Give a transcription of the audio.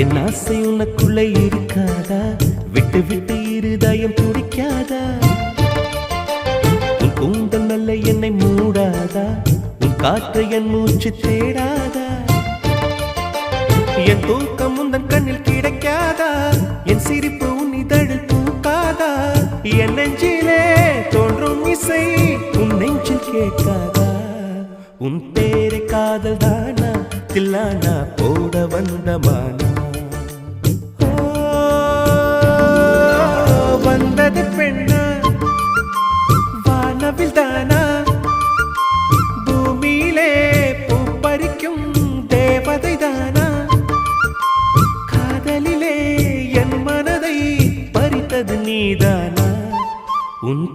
என் ஆசை உனக்குள்ள இருக்காதா? விட்டு விட்டு இருதயம் துடிக்காதா? உன் கூந்தல் நல்ல என்னை மூடாதா? உன் காற்று என் மூச்சு தேடாதா? என் தூக்கம் உந்தன் கண்ணில் கிடைக்காதா? என் சிரிப்பு உன் இதழில் பூக்காதா? என் நெஞ்சிலே தோன்றும் இசை உன் நெஞ்சில் கேட்காதா? உன் பேரை காதல் தானா தில்லானா போட வந்தமானா? வந்தது பெண்ணா வானவில் தானா? பூமியிலே பூ பறிக்கும் தேவதை தானா? காதலிலே என் மனதை பறித்தது நீதானா? உன்